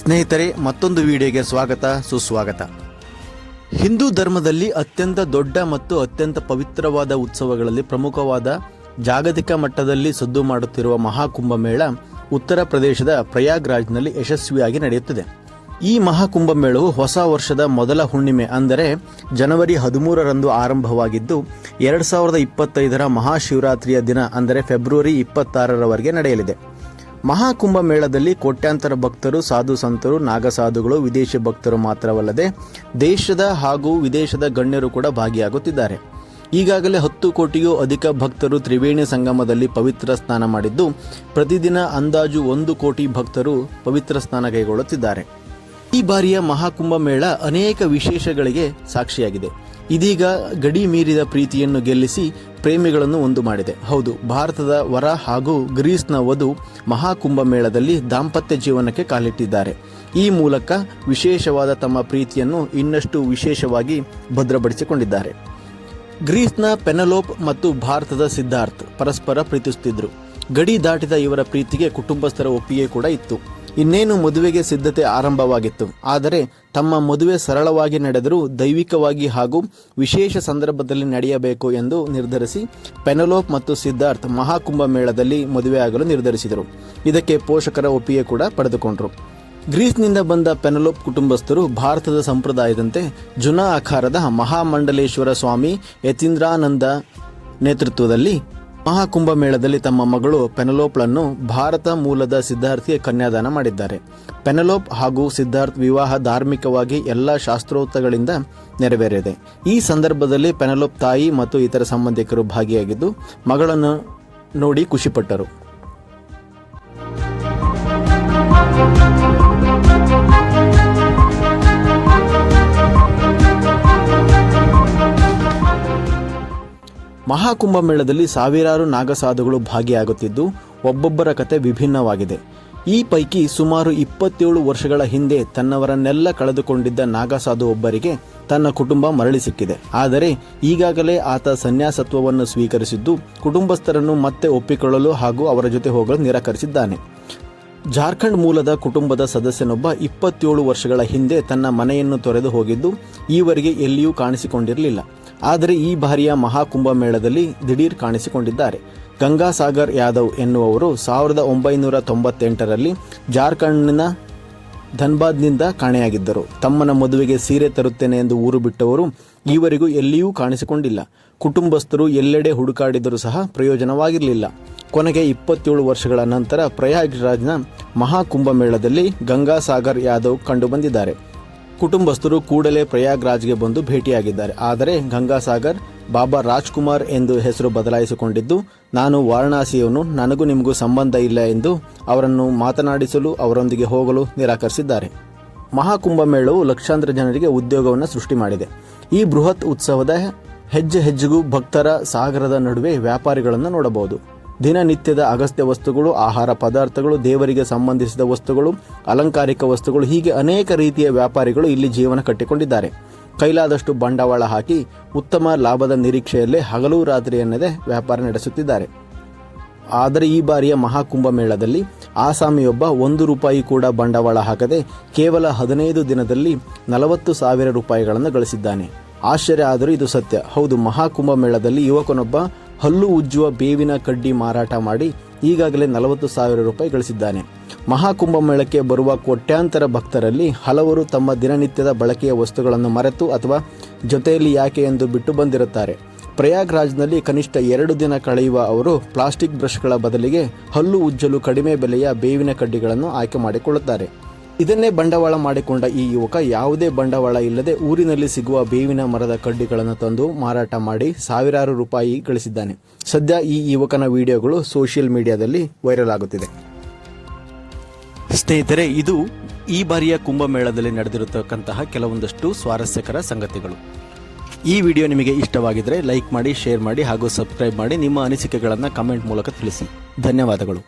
ಸ್ನೇಹಿತರೆ, ಮತ್ತೊಂದು ವಿಡಿಯೋಗೆ ಸ್ವಾಗತ ಸುಸ್ವಾಗತ. ಹಿಂದೂ ಧರ್ಮದಲ್ಲಿ ಅತ್ಯಂತ ದೊಡ್ಡ ಮತ್ತು ಅತ್ಯಂತ ಪವಿತ್ರವಾದ ಉತ್ಸವಗಳಲ್ಲಿ ಪ್ರಮುಖವಾದ ಜಾಗತಿಕ ಮಟ್ಟದಲ್ಲಿ ಸದ್ದು ಮಾಡುತ್ತಿರುವ ಮಹಾಕುಂಭಮೇಳ ಉತ್ತರ ಪ್ರದೇಶದ ಪ್ರಯಾಗ್ರಾಜ್ನಲ್ಲಿ ಯಶಸ್ವಿಯಾಗಿ ನಡೆಯುತ್ತದೆ. ಈ ಮಹಾಕುಂಭಮೇಳವು ಹೊಸ ವರ್ಷದ ಮೊದಲ ಹುಣ್ಣಿಮೆ ಅಂದರೆ ಜನವರಿ 13ರಂದು ಆರಂಭವಾಗಿದ್ದು 2025ರ ಮಹಾಶಿವರಾತ್ರಿಯ ದಿನ ಅಂದರೆ ಫೆಬ್ರವರಿ 26ರವರೆಗೆ ನಡೆಯಲಿದೆ. ಮಹಾಕುಂಭಮೇಳದಲ್ಲಿ ಕೋಟ್ಯಾಂತರ ಭಕ್ತರು, ಸಾಧು ಸಂತರು, ನಾಗಸಾಧುಗಳು, ವಿದೇಶಿ ಭಕ್ತರು ಮಾತ್ರವಲ್ಲದೆ ದೇಶದ ಹಾಗೂ ವಿದೇಶದ ಗಣ್ಯರು ಕೂಡ ಭಾಗಿಯಾಗುತ್ತಿದ್ದಾರೆ. ಈಗಾಗಲೇ 10 ಕೋಟಿಗೂ ಅಧಿಕ ಭಕ್ತರು ತ್ರಿವೇಣಿ ಸಂಗಮದಲ್ಲಿ ಪವಿತ್ರ ಸ್ನಾನ ಮಾಡಿದ್ದು, ಪ್ರತಿದಿನ ಅಂದಾಜು 1 ಕೋಟಿ ಭಕ್ತರು ಪವಿತ್ರ ಸ್ನಾನ ಕೈಗೊಳ್ಳುತ್ತಿದ್ದಾರೆ. ಈ ಬಾರಿಯ ಮಹಾಕುಂಭಮೇಳ ಅನೇಕ ವಿಶೇಷಗಳಿಗೆ ಸಾಕ್ಷಿಯಾಗಿದೆ. ಇದೀಗ ಗಡಿ ಮೀರಿದ ಪ್ರೀತಿಯನ್ನು ಗೆಲ್ಲಿಸಿ ಪ್ರೇಮಿಗಳನ್ನು ಒಂದು ಮಾಡಿದೆ. ಹೌದು, ಭಾರತದ ವರ ಹಾಗೂ ಗ್ರೀಸ್ನ ವಧು ಮಹಾಕುಂಭಮೇಳದಲ್ಲಿ ದಾಂಪತ್ಯ ಜೀವನಕ್ಕೆ ಕಾಲಿಟ್ಟಿದ್ದಾರೆ. ಈ ಮೂಲಕ ವಿಶೇಷವಾದ ತಮ್ಮ ಪ್ರೀತಿಯನ್ನು ಇನ್ನಷ್ಟು ವಿಶೇಷವಾಗಿ ಭದ್ರಪಡಿಸಿಕೊಂಡಿದ್ದಾರೆ. ಗ್ರೀಸ್ನ ಪೆನಲೋಪ್ ಮತ್ತು ಭಾರತದ ಸಿದ್ಧಾರ್ಥ್ ಪರಸ್ಪರ ಪ್ರೀತಿಸುತ್ತಿದ್ದರು. ಗಡಿ ದಾಟಿದ ಇವರ ಪ್ರೀತಿಗೆ ಕುಟುಂಬಸ್ಥರ ಒಪ್ಪಿಗೆ ಕೂಡ ಇತ್ತು. ಇನ್ನೇನು ಮದುವೆಗೆ ಸಿದ್ಧತೆ ಆರಂಭವಾಗಿತ್ತು. ಆದರೆ ತಮ್ಮ ಮದುವೆ ಸರಳವಾಗಿ ನಡೆದರೂ ದೈವಿಕವಾಗಿ ಹಾಗೂ ವಿಶೇಷ ಸಂದರ್ಭದಲ್ಲಿ ನಡೆಯಬೇಕು ಎಂದು ನಿರ್ಧರಿಸಿ ಪೆನಲೋಪ್ ಮತ್ತು ಸಿದ್ಧಾರ್ಥ್ ಮಹಾಕುಂಭಮೇಳದಲ್ಲಿ ಮದುವೆಯಾಗಲು ನಿರ್ಧರಿಸಿದರು. ಇದಕ್ಕೆ ಪೋಷಕರ ಒಪ್ಪಿಗೆ ಕೂಡ ಪಡೆದುಕೊಂಡರು. ಗ್ರೀಸ್ನಿಂದ ಬಂದ ಪೆನಲೋಪ್ ಕುಟುಂಬಸ್ಥರು ಭಾರತದ ಸಂಪ್ರದಾಯದಂತೆ ಜುನಾ ಅಖಾರದ ಮಹಾಮಂಡಲೇಶ್ವರ ಸ್ವಾಮಿ ಯತೀಂದ್ರಾನಂದ ನೇತೃತ್ವದಲ್ಲಿ ಮಹಾಕುಂಭಮೇಳದಲ್ಲಿ ತಮ್ಮ ಮಗಳು ಪೆನಲೋಪ್ಳನ್ನು ಭಾರತ ಮೂಲದ ಸಿದ್ಧಾರ್ಥ್ಗೆ ಕನ್ಯಾದಾನ ಮಾಡಿದ್ದಾರೆ. ಪೆನಲೋಪ್ ಹಾಗೂ ಸಿದ್ಧಾರ್ಥ್ ವಿವಾಹ ಧಾರ್ಮಿಕವಾಗಿ ಎಲ್ಲ ಶಾಸ್ತ್ರೋಕ್ತಗಳಿಂದ ನೆರವೇರಿದೆ. ಈ ಸಂದರ್ಭದಲ್ಲಿ ಪೆನಲೋಪ್ ತಾಯಿ ಮತ್ತು ಇತರ ಸಂಬಂಧಿಕರು ಭಾಗಿಯಾಗಿದ್ದು ಮಗಳನ್ನು ನೋಡಿ ಖುಷಿಪಟ್ಟರು. ಮಹಾಕುಂಭಮೇಳದಲ್ಲಿ ಸಾವಿರಾರು ನಾಗಸಾಧುಗಳು ಭಾಗಿಯಾಗುತ್ತಿದ್ದು ಒಬ್ಬೊಬ್ಬರ ಕತೆ ವಿಭಿನ್ನವಾಗಿದೆ. ಈ ಪೈಕಿ ಸುಮಾರು 27 ವರ್ಷಗಳ ಹಿಂದೆ ತನ್ನವರನ್ನೆಲ್ಲ ಕಳೆದುಕೊಂಡಿದ್ದ ನಾಗಸಾಧು ಒಬ್ಬರಿಗೆ ತನ್ನ ಕುಟುಂಬ ಮರಳಿ ಸಿಕ್ಕಿದೆ. ಆದರೆ ಈಗಾಗಲೇ ಆತ ಸನ್ಯಾಸತ್ವವನ್ನು ಸ್ವೀಕರಿಸಿದ್ದು ಕುಟುಂಬಸ್ಥರನ್ನು ಮತ್ತೆ ಒಪ್ಪಿಕೊಳ್ಳಲು ಹಾಗೂ ಅವರ ಜೊತೆ ಹೋಗಲು ನಿರಾಕರಿಸಿದ್ದಾನೆ. ಜಾರ್ಖಂಡ್ ಮೂಲದ ಕುಟುಂಬದ ಸದಸ್ಯನೊಬ್ಬ 27 ವರ್ಷಗಳ ಹಿಂದೆ ತನ್ನ ಮನೆಯನ್ನು ತೊರೆದು ಹೋಗಿದ್ದು ಈವರೆಗೆ ಎಲ್ಲಿಯೂ ಕಾಣಿಸಿಕೊಂಡಿರಲಿಲ್ಲ. ಆದರೆ ಈ ಬಾರಿಯ ಮಹಾಕುಂಭಮೇಳದಲ್ಲಿ ದಿಢೀರ್ ಕಾಣಿಸಿಕೊಂಡಿದ್ದಾರೆ. ಗಂಗಾಸಾಗರ್ ಯಾದವ್ ಎನ್ನುವವರು 1998ರಲ್ಲಿ ಜಾರ್ಖಂಡ್ನ ಧನ್ಬಾದ್ನಿಂದ ಕಾಣೆಯಾಗಿದ್ದರು. ತಮ್ಮನ ಮದುವೆಗೆ ಸೀರೆ ತರುತ್ತೇನೆ ಎಂದು ಊರು ಬಿಟ್ಟವರು ಈವರೆಗೂ ಎಲ್ಲಿಯೂ ಕಾಣಿಸಿಕೊಂಡಿಲ್ಲ. ಕುಟುಂಬಸ್ಥರು ಎಲ್ಲೆಡೆ ಹುಡುಕಾಡಿದರೂ ಸಹ ಪ್ರಯೋಜನವಾಗಿರಲಿಲ್ಲ. ಕೊನೆಗೆ 27 ವರ್ಷಗಳ ನಂತರ ಪ್ರಯಾಗ್ರಾಜ್ನ ಮಹಾಕುಂಭಮೇಳದಲ್ಲಿ ಗಂಗಾಸಾಗರ್ ಯಾದವ್ ಕಂಡುಬಂದಿದ್ದಾರೆ. ಕುಟುಂಬಸ್ಥರು ಕೂಡಲೇ ಪ್ರಯಾಗ್ರಾಜ್ಗೆ ಬಂದು ಭೇಟಿಯಾಗಿದ್ದಾರೆ. ಆದರೆ ಗಂಗಾಸಾಗರ್ ಬಾಬಾ ರಾಜ್ಕುಮಾರ್ ಎಂದು ಹೆಸರು ಬದಲಾಯಿಸಿಕೊಂಡಿದ್ದು, ನಾನು ವಾರಣಾಸಿಯವನು, ನನಗೂ ನಿಮಗೂ ಸಂಬಂಧ ಇಲ್ಲ ಎಂದು ಅವರನ್ನು ಮಾತನಾಡಿಸಲು ಅವರೊಂದಿಗೆ ಹೋಗಲು ನಿರಾಕರಿಸಿದ್ದಾರೆ. ಮಹಾಕುಂಭಮೇಳವು ಲಕ್ಷಾಂತರ ಜನರಿಗೆ ಉದ್ಯೋಗವನ್ನು ಸೃಷ್ಟಿ ಮಾಡಿದೆ. ಈ ಬೃಹತ್ ಉತ್ಸವದ ಹೆಜ್ಜೆ ಹೆಜ್ಜೆಗೂ ಭಕ್ತರ ಸಾಗರದ ನಡುವೆ ವ್ಯಾಪಾರಿಗಳನ್ನು ನೋಡಬಹುದು. ದಿನನಿತ್ಯದ ಅಗತ್ಯ ವಸ್ತುಗಳು, ಆಹಾರ ಪದಾರ್ಥಗಳು, ದೇವರಿಗೆ ಸಂಬಂಧಿಸಿದ ವಸ್ತುಗಳು, ಅಲಂಕಾರಿಕ ವಸ್ತುಗಳು, ಹೀಗೆ ಅನೇಕ ರೀತಿಯ ವ್ಯಾಪಾರಿಗಳು ಇಲ್ಲಿ ಜೀವನ ಕಟ್ಟಿಕೊಂಡಿದ್ದಾರೆ. ಕೈಲಾದಷ್ಟು ಬಂಡವಾಳ ಹಾಕಿ ಉತ್ತಮ ಲಾಭದ ನಿರೀಕ್ಷೆಯಲ್ಲೇ ಹಗಲು ರಾತ್ರಿ ಎನ್ನದೆ ವ್ಯಾಪಾರ ನಡೆಸುತ್ತಿದ್ದಾರೆ. ಆದರೆ ಈ ಬಾರಿಯ ಮಹಾಕುಂಭಮೇಳದಲ್ಲಿ ಆಸಾಮಿಯೊಬ್ಬ 1 ರೂಪಾಯಿ ಕೂಡ ಬಂಡವಾಳ ಹಾಕದೆ ಕೇವಲ 15 ದಿನದಲ್ಲಿ 40,000 ರೂಪಾಯಿಗಳನ್ನು ಗಳಿಸಿದ್ದಾನೆ. ಆಶ್ಚರ್ಯ, ಆದರೂ ಇದು ಸತ್ಯ. ಹೌದು, ಮಹಾಕುಂಭಮೇಳದಲ್ಲಿ ಯುವಕನೊಬ್ಬ ಹಲ್ಲು ಉಜ್ಜುವ ಬೇವಿನ ಕಡ್ಡಿ ಮಾರಾಟ ಮಾಡಿ ಈಗಾಗಲೇ 40,000 ರೂಪಾಯಿ ಗಳಿಸಿದ್ದಾನೆ. ಮಹಾಕುಂಭಮೇಳಕ್ಕೆ ಬರುವ ಕೋಟ್ಯಾಂತರ ಭಕ್ತರಲ್ಲಿ ಹಲವರು ತಮ್ಮ ದಿನನಿತ್ಯದ ಬಳಕೆಯ ವಸ್ತುಗಳನ್ನು ಮರೆತು ಅಥವಾ ಜೊತೆಯಲ್ಲಿ ಯಾಕೆ ಎಂದು ಬಿಟ್ಟು ಬಂದಿರುತ್ತಾರೆ. ಪ್ರಯಾಗ್ರಾಜ್ನಲ್ಲಿ ಕನಿಷ್ಠ 2 ದಿನ ಕಳೆಯುವ ಅವರು ಪ್ಲಾಸ್ಟಿಕ್ ಬ್ರಷ್ಗಳ ಬದಲಿಗೆ ಹಲ್ಲು ಉಜ್ಜಲು ಕಡಿಮೆ ಬೆಲೆಯ ಬೇವಿನ ಕಡ್ಡಿಗಳನ್ನು ಆಯ್ಕೆ ಮಾಡಿಕೊಳ್ಳುತ್ತಾರೆ. ಇದನ್ನೇ ಬಂಡವಾಳ ಮಾಡಿಕೊಂಡ ಈ ಯುವಕ ಯಾವುದೇ ಬಂಡವಾಳ ಇಲ್ಲದೆ ಊರಿನಲ್ಲಿ ಸಿಗುವ ಬೇವಿನ ಮರದ ಕಡ್ಡಿಗಳನ್ನು ತಂದು ಮಾರಾಟ ಮಾಡಿ ಸಾವಿರಾರು ರೂಪಾಯಿ ಗಳಿಸಿದ್ದಾನೆ. ಸದ್ಯ ಈ ಯುವಕನ ವಿಡಿಯೋಗಳು ಸೋಷಿಯಲ್ ಮೀಡಿಯಾದಲ್ಲಿ ವೈರಲ್ ಆಗುತ್ತಿದೆ. ಸ್ನೇಹಿತರೆ, ಇದು ಈ ಬಾರಿಯ ಕುಂಭಮೇಳದಲ್ಲಿ ನಡೆದಿರತಕ್ಕಂತಹ ಕೆಲವೊಂದಷ್ಟು ಸ್ವಾರಸ್ಯಕರ ಸಂಗತಿಗಳು. ಈ ವಿಡಿಯೋ ನಿಮಗೆ ಇಷ್ಟವಾಗಿದ್ದರೆ ಲೈಕ್ ಮಾಡಿ, ಶೇರ್ ಮಾಡಿ ಹಾಗೂ ಸಬ್ಸ್ಕ್ರೈಬ್ ಮಾಡಿ. ನಿಮ್ಮ ಅನಿಸಿಕೆಗಳನ್ನು ಕಮೆಂಟ್ ಮೂಲಕ ತಿಳಿಸಿ. ಧನ್ಯವಾದಗಳು.